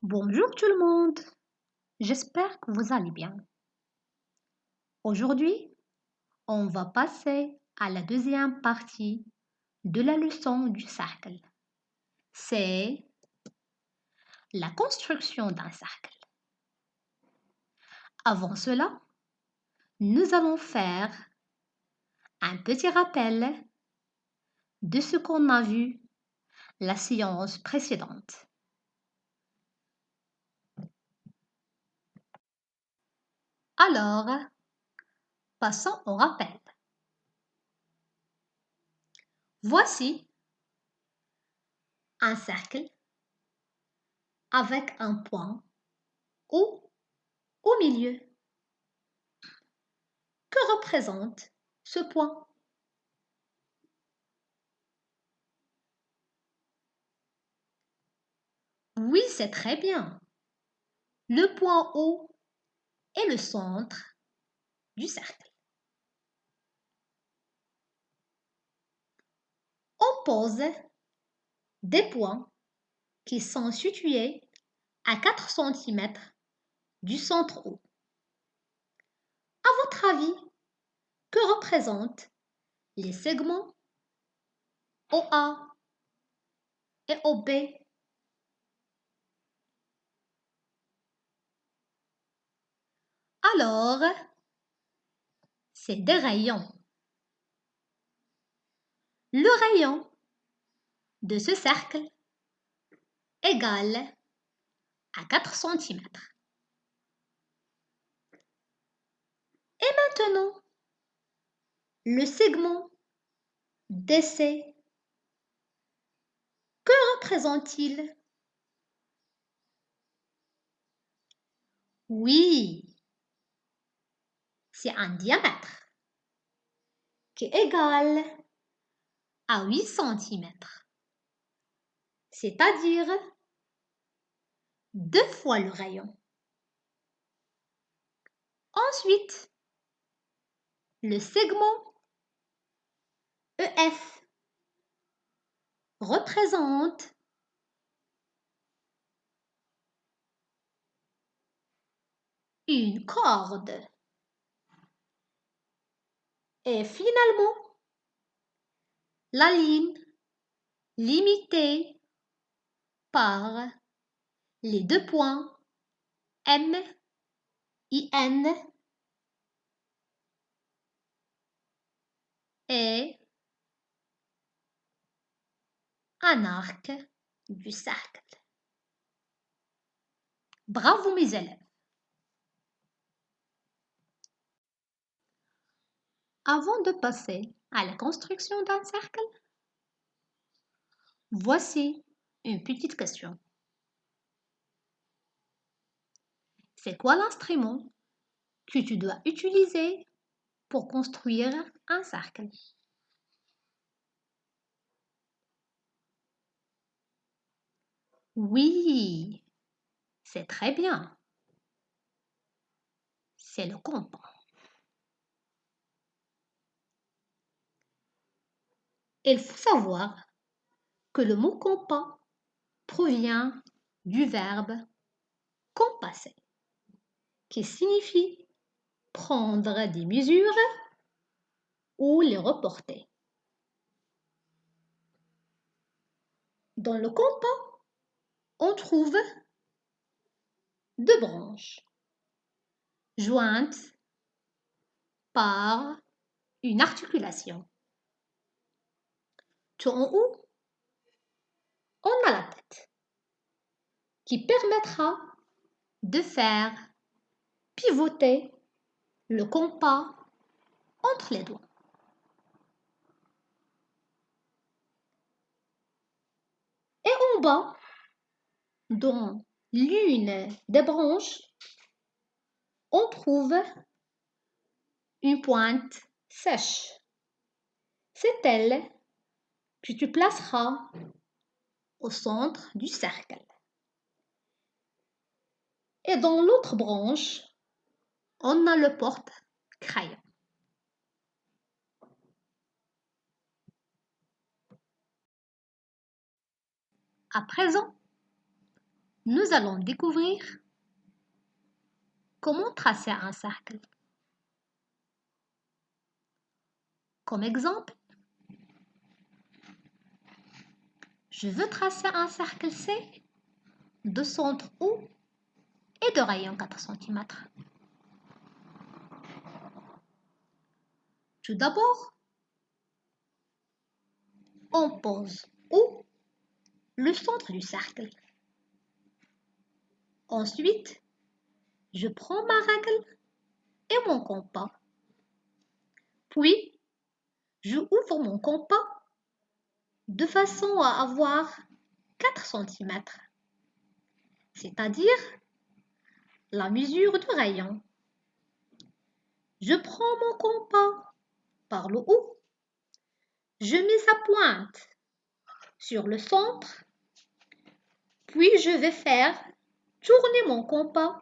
Bonjour tout le monde, j'espère que vous allez bien. Aujourd'hui, on va passer à la deuxième partie de la leçon du cercle. C'est la construction d'un cercle. Avant cela, nous allons faire un petit rappel de ce qu'on a vu la séance précédente. Alors, passons au rappel. Voici un cercle avec un point au milieu. Que représente ce point? Oui, c'est très bien. Le point O est le centre du cercle. On pose des points qui sont situés à 4 cm du centre O. À votre avis, que représentent les segments OA et OB? Alors, c'est des rayons. Le rayon de ce cercle égale à 4 cm. Et maintenant, le segment DC, que représente-t-il? Oui, c'est un diamètre qui est égal à 8 cm, c'est-à-dire 2 fois le rayon. Ensuite, le segment EF représente une corde. Et finalement, la ligne limitée par les deux points M, IN et un arc du cercle. Bravo mes élèves! Avant de passer à la construction d'un cercle, voici une petite question. C'est quoi l'instrument que tu dois utiliser pour construire un cercle? Oui, c'est très bien. C'est le compas. Il faut savoir que le mot compas provient du verbe compasser, qui signifie prendre des mesures ou les reporter. Dans le compas, on trouve deux branches jointes par une articulation. Tout en haut, on a la tête qui permettra de faire pivoter le compas entre les doigts. Et en bas, dans l'une des branches, on trouve une pointe sèche. C'est elle que tu placeras au centre du cercle. Et dans l'autre branche, on a le porte-crayon. À présent, nous allons découvrir comment tracer un cercle. Comme exemple, je veux tracer un cercle C de centre O et de rayon 4 cm. Tout d'abord, on pose O, le centre du cercle. Ensuite, je prends ma règle et mon compas. Puis, je ouvre mon compas de façon à avoir 4 cm, c'est-à-dire la mesure du rayon. Je prends mon compas par le haut, je mets sa pointe sur le centre, puis je vais faire tourner mon compas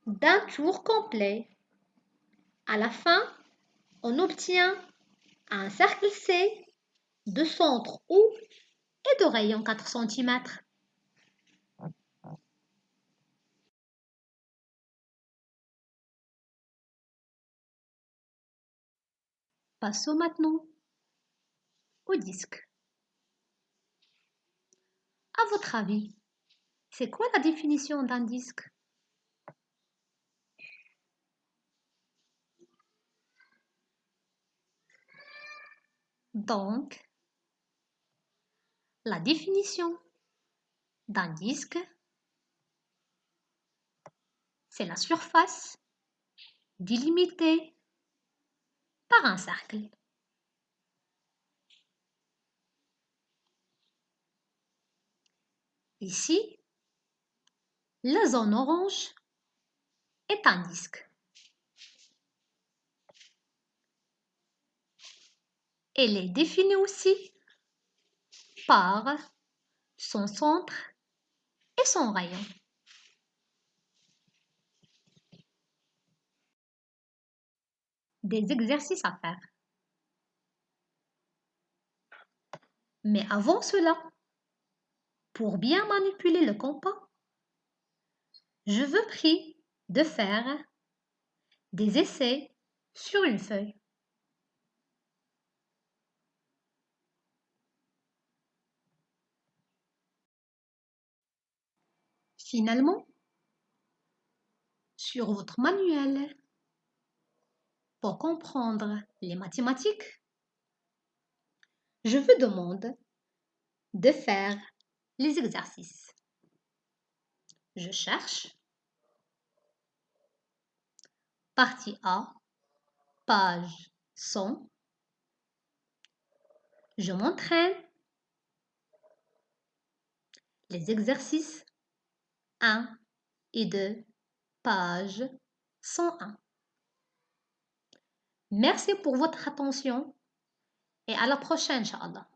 d'un tour complet. À la fin, on obtient un cercle C de centre O et de rayon 4 cm. Passons maintenant au disque. À votre avis, c'est quoi la définition d'un disque? Donc, la définition d'un disque, c'est la surface délimitée par un cercle. Ici, la zone orange est un disque. Elle est définie aussi par son centre et son rayon. Des exercices à faire. Mais avant cela, pour bien manipuler le compas, je veux prie de faire des essais sur une feuille. Finalement, sur votre manuel, pour comprendre les mathématiques, je vous demande de faire les exercices. Je cherche partie A, page 100. Je m'entraîne. Les exercices 1 et 2, page 101. Merci pour votre attention et à la prochaine, Inch'Allah.